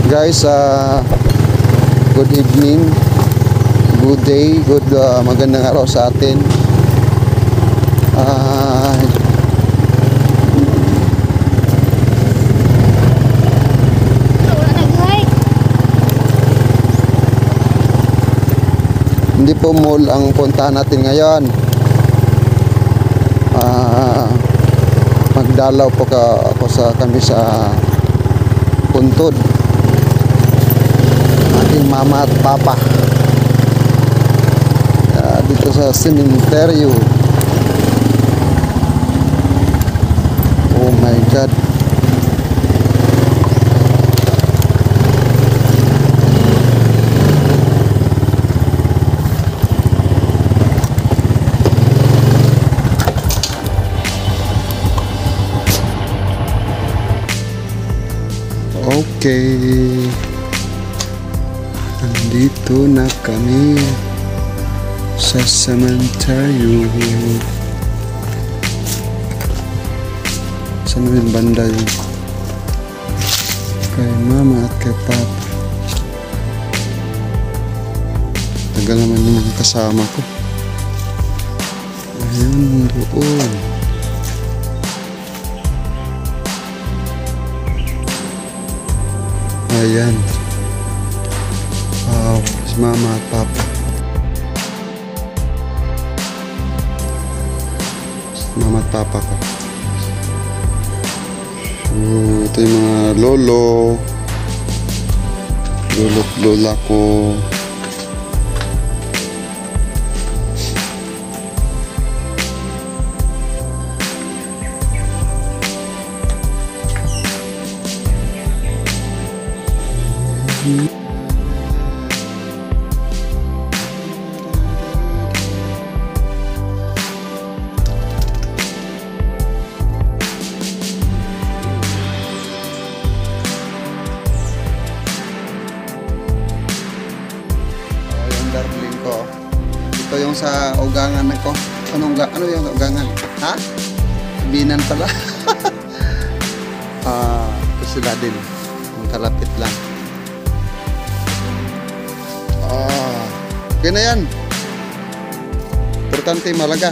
Guys, good evening, good day, magandang araw sa atin. Hindi po mall ang puntahan natin ngayon. Magdalaw po kami sa Puntod. Aking mama at papa dito sa sementeryo. Oh my God. Okay, andito na kami sa sementeryo. Saan namin banda yun? Kay mama at kay papa. Tagal naman yung mga kasama ko. Ayan, doon. Ayan. Wow, si mama at papa. Mama at papa ko. So, ito yung mga lolo at lola ko. Darling ko. Ito yung sa ugangan ko. Ano yung ugangan? Ha? Binan pala. Ito sila din. Kalapit lang. Okay na yan. Importante malaga.